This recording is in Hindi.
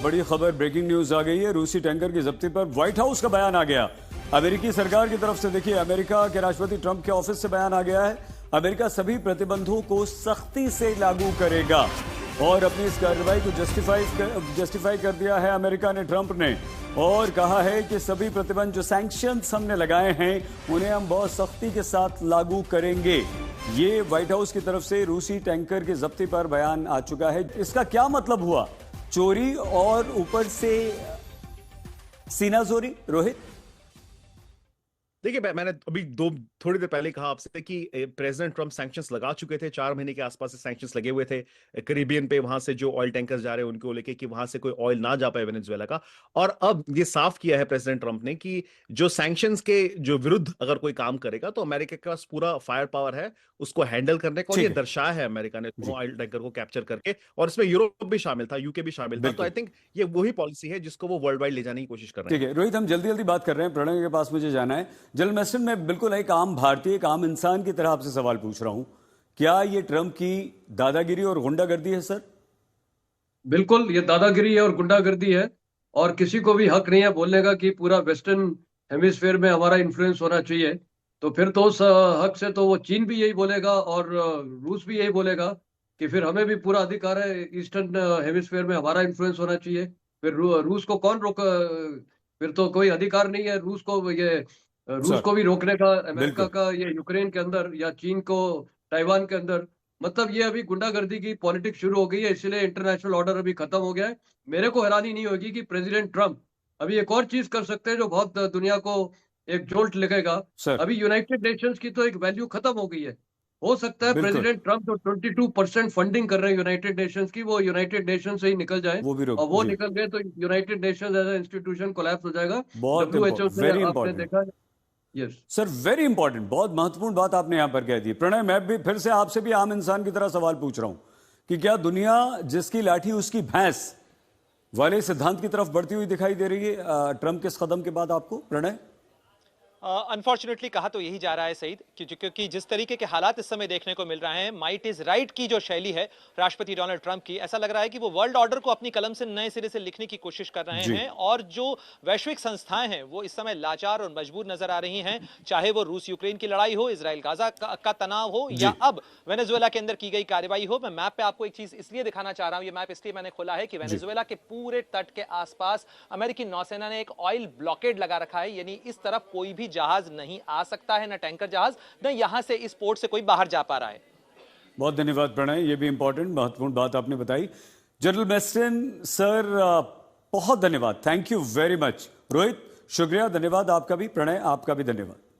बड़ी खबर, ब्रेकिंग न्यूज आ गई है। रूसी टैंकर की जब्ती पर व्हाइट हाउस का बयान आ गया। अमेरिकी सरकार की तरफ से देखिए, अमेरिका के राष्ट्रपति ट्रंप के ऑफिस से बयान आ गया है। अमेरिका सभी प्रतिबंधों को सख्ती से लागू करेगा और अपनी इस कार्रवाई को जस्टिफाई कर दिया है अमेरिका ने, ट्रंप ने, और कहा है कि सभी प्रतिबंध जो सैंक्शंस हमने लगाए हैं उन्हें हम बहुत सख्ती के साथ लागू करेंगे। ये व्हाइट हाउस की तरफ से रूसी टैंकर की जब्ती पर बयान आ चुका है। इसका क्या मतलब हुआ? चोरी और ऊपर से सीनाजोरी। रोहित, देखिए, मैंने अभी थोड़ी देर पहले कहा आपसे कि प्रेसिडेंट ट्रंप सैंक्शंस लगा चुके थे। 4 महीने के आसपास से सैंक्शंस लगे हुए थे कैरिबियन पे, वहां से जो ऑयल टैंकर्स जा रहे हैं उनको लेके कि वहां से कोई ऑयल ना जा पाए वेनेजुएला का। और अब ये साफ किया है प्रेसिडेंट ट्रंप ने कि जो सैंक्शंस के जो विरुद्ध अगर कोई काम करेगा तो अमेरिका के पास पूरा फायर पावर है उसको हैंडल करने का। और ये दर्शाया है अमेरिका ने दोनों ऑयल टैंकर को कैप्चर करके, और इसमें यूरोप भी शामिल था, यूके भी शामिल था। तो आई थिंक ये वही पॉलिसी है जिसको वो वर्ल्ड वाइड ले जाने की कोशिश कर रहे हैं। ठीक है रोहित, हम जल्दी जल्दी बात कर रहे हैं। प्रणय के पास मुझे जाना है। जनरल मैस्टन, मैं बिल्कुल एक आम भारतीय, एक आम इंसान की तरह आपसे सवाल पूछ रहा हूं, क्या ये ट्रंप की दादागिरी और गुंडागर्दी है सर? बिल्कुल, ये दादागिरी है और गुंडागर्दी है। और किसी को भी हक नहीं है बोलने का कि पूरा वेस्टर्न हेमिस्फेयर में हमारा इन्फ्लुएंस होना चाहिए। तो फिर तो उस हक से तो वो चीन भी यही बोलेगा और रूस भी यही बोलेगा कि फिर हमें भी पूरा अधिकार है ईस्टर्न हेमिस्फेयर में हमारा इन्फ्लुएंस होना चाहिए। फिर रूस को कौन फिर तो कोई अधिकार नहीं है रूस को, रूस को भी रोकने का, अमेरिका का ये यूक्रेन के अंदर या चीन को ताइवान के अंदर। मतलब ये अभी गुंडागर्दी की पॉलिटिक्स शुरू हो गई है, इसलिए इंटरनेशनल ऑर्डर अभी खत्म हो गया है। मेरे को हैरानी नहीं होगी कि प्रेसिडेंट ट्रंप अभी एक और चीज कर सकते हैं जो बहुत दुनिया को एक जोल्ट लगेगा। अभी यूनाइटेड नेशंस की तो एक वैल्यू खत्म हो गई है। हो सकता है प्रेसिडेंट ट्रंप जो 22% फंडिंग कर रहे हैं यूनाइटेड नेशंस की, वो यूनाइटेड नेशन से ही निकल जाए। और वो निकल गए तो United Nations as institution collapse हो जाएगा। WHO से आपने देखा। यस सर, वेरी इंपॉर्टेंट, बहुत महत्वपूर्ण बात आपने यहां पर कह दी। प्रणय, मैं भी फिर से आपसे भी आम इंसान की तरह सवाल पूछ रहा हूं कि क्या दुनिया जिसकी लाठी उसकी भैंस वाले सिद्धांत की तरफ बढ़ती हुई दिखाई दे रही है ट्रंप के इस कदम के बाद आपको? प्रणय, अनफॉर्चुनेटली कहा तो यही जा रहा है सईद, क्योंकि जिस तरीके के हालात इस समय देखने को मिल रहे हैं, माइट इज राइट की जो शैली है राष्ट्रपति डोनाल्ड ट्रंप की, ऐसा लग रहा है कि वो वर्ल्ड ऑर्डर को अपनी कलम से नए सिरे से लिखने की कोशिश कर रहे हैं। और जो वैश्विक संस्थाएं हैं वो इस समय लाचार और मजबूर नजर आ रही हैं, चाहे वो रूस यूक्रेन की लड़ाई हो, इसराइल गाजा का तनाव हो, या अब वेनेजुएला के अंदर की गई कार्रवाई हो। मैं मैप पे आपको एक चीज इसलिए दिखाना चाह रहा हूं, ये मैप इसलिए मैंने खोला है कि वेनेजुएला के पूरे तट के आसपास अमेरिकी नौसेना ने एक ऑयल ब्लॉकेड लगा रखा है, यानी इस तरफ कोई भी जहाज नहीं आ सकता है, ना टैंकर जहाज, न यहां से इस पोर्ट से कोई बाहर जा पा रहा है। बहुत धन्यवाद प्रणय, ये भी इंपॉर्टेंट महत्वपूर्ण बात आपने बताई। जनरल मैस्टन सर, बहुत धन्यवाद, thank you very much. Rohit, शुक्रिया, धन्यवाद आपका भी। प्रणय, आपका भी धन्यवाद।